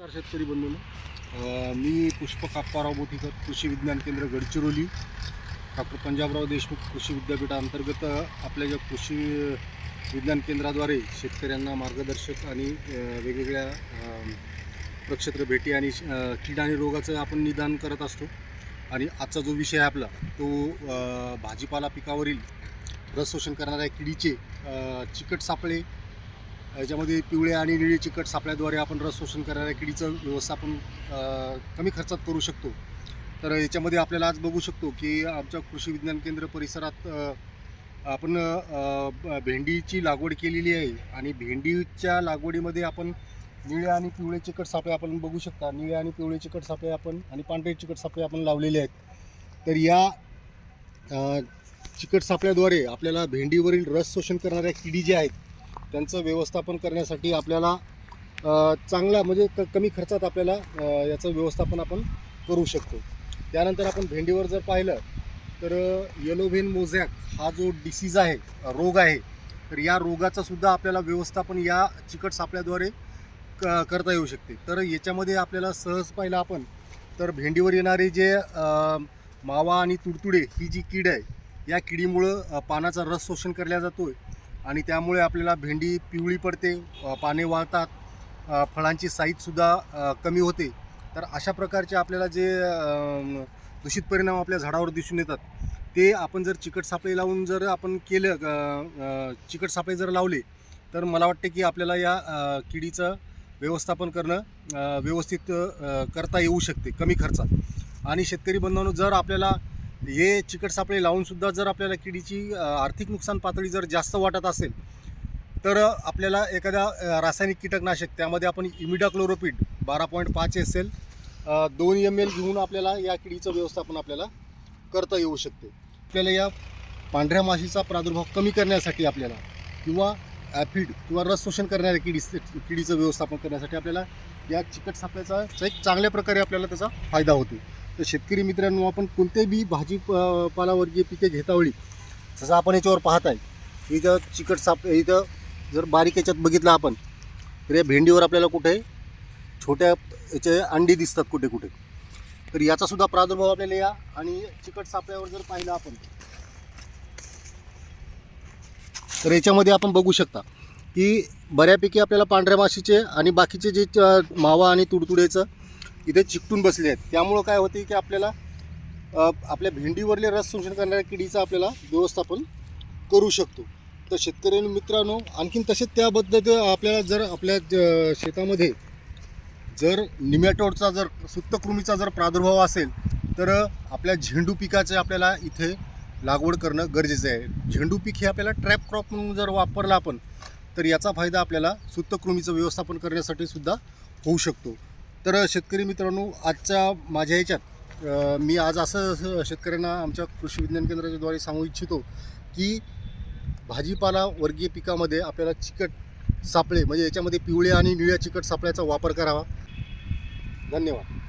नमस्कार शेतकरी बंधूंनो, मी पुष्पक आप्पाराव बोथीकर, कृषी विज्ञान केंद्र गडचिरोली, डॉक्टर पंजाबराव देशमुख कृषी विद्यापीठाअंतर्गत आपल्या ज्या कृषी विज्ञान केंद्राद्वारे शेतकऱ्यांना मार्गदर्शक आणि वेगवेगळ्या प्रक्षेत्र भेटी आणि कीड आणि रोगाचं आपण निदान करत असतो. आणि आजचा जो विषय आहे आपला तो भाजीपाला पिकावरील रस शोषण करणाऱ्या किडीचे चिकट सापळे, याच्यामध्ये पिवळे आणि निळे चिकट सापळ्याद्वारे आपण रस शोषण करणाऱ्या किडीचं व्यवस्थापन कमी खर्चात करू शकतो. तर याच्यामध्ये आपल्याला आज बघू शकतो की आमच्या कृषी विज्ञान केंद्र परिसरात आपण भेंडीची लागवड केलेली आहे आणि भेंडीच्या लागवडीमध्ये आपण निळे आणि पिवळे चिकट सापळे आपण बघू शकता. निळे आणि पिवळे चिकट सापळे आपण आणि पांढरे चिकट सापळे आपण लावलेले आहेत. तर या चिकट सापळ्याद्वारे आपल्याला भेंडीवरील रस शोषण करणाऱ्या किडी ज्या आहेत त्यांचं व्यवस्थापन करण्यासाठी आपल्याला चांगला म्हणजे कमी खर्चात आपल्याला याचं व्यवस्थापन आपण करू शकतो. त्यानंतर आपण भेंडीवर जर पाहिलं तर येलो व्हेन मोझॅक हा जो डिसीज आहे, रोग आहे, तर या रोगाचं सुद्धा आपल्याला व्यवस्थापन या चिकट सापळ्याद्वारे करता येऊ शकते. तर याच्यामध्ये आपल्याला सहज पाहिलं आपण तर भेंडीवर येणारे जे मावा आणि तुडतुडे ही जी कीड आहे, या किडीमुळं पानाचा रस शोषण केला जातो आणि त्यामुळे आपल्याला भेंडी पिवळी पडते, पाने वाळतात, फळांची साईजसुद्धा कमी होते. तर अशा प्रकारचे आपल्याला जे दूषित परिणाम आपल्या झाडावर दिसून येतात ते आपण जर चिकट सापळे लावून जर आपण केलं, चिकट सापळे जर लावले तर मला वाटते की आपल्याला या किडीचं व्यवस्थापन करणं व्यवस्थित करता येऊ शकते कमी खर्चात. आणि शेतकरी बंधूंनो, जर आपल्याला हे चिकट सापळे लावूनसुद्धा जर आपल्याला किडीची आर्थिक नुकसान पातळी जर जास्त वाटत असेल तर आपल्याला एखाद्या रासायनिक कीटकनाशक त्यामध्ये आपण इमिडाक्लोरोपिड 12.5 SL 2 ml घेऊन आपल्याला या किडीचं व्यवस्थापन आपल्याला करता येऊ शकते. आपल्याला या पांढऱ्या माशीचा प्रादुर्भाव कमी करण्यासाठी आपल्याला किंवा ॲफिड किंवा रस शोषण करणाऱ्या किडीचं व्यवस्थापन करण्यासाठी आपल्याला या चिकट सापळ्याचा एक चांगल्या प्रकारे आपल्याला त्याचा फायदा होतो. तर शेतकरी मित्रांनो, आपण कोणतेही भाजीपालावर्गीय पिके घेतावेळी जसं आपण याच्यावर पाहत आहे, इथं चिकट साप, इथं जर बारीक याच्यात बघितलं आपण तर या भेंडीवर आपल्याला कुठे छोट्या याचे अंडी दिसतात कुठे कुठे. तर याचासुद्धा प्रादुर्भाव आपल्याला या आणि चिकट सापळ्यावर जर पाहिलं आपण तर याच्यामध्ये आपण बघू शकता की बऱ्यापैकी आपल्याला पांढऱ्या माशीचे आणि बाकीचे जे मावा आणि तुडतुडेचं इथे चिकटून बसले आहेत. त्यामुळं काय होते की आपल्याला आपल्या भेंडीवरले रस शोषण करणाऱ्या किडीचं आपल्याला व्यवस्थापन करू शकतो. तर शेतकरी मित्रांनो, आणखीन तसेच त्याबद्दल आपल्याला जर आपल्या शेतामध्ये जर निमॅटोडचा जर सूक्ष्मकृमीचा जर प्रादुर्भाव असेल तर आपल्या झेंडू पिकाचे आपल्याला इथे लागवड करणं गरजेचं आहे. झेंडू पीक हे आपल्याला ट्रॅप क्रॉप म्हणून जर वापरलं आपण तर याचा फायदा आपल्याला सूक्ष्मकृमीचं व्यवस्थापन करण्यासाठी सुद्धा होऊ शकतो. तर शेतकरी मित्रांनो, आजच्या माझ्या ह्याच्यात मी आज असं शेतकऱ्यांना आमच्या कृषी विज्ञान केंद्राच्याद्वारे सांगू इच्छितो की भाजीपाला वर्गीय पिकामध्ये आपल्याला चिकट सापळे म्हणजे याच्यामध्ये पिवळ्या आणि निळ्या चिकट सापळ्याचा वापर करावा. धन्यवाद.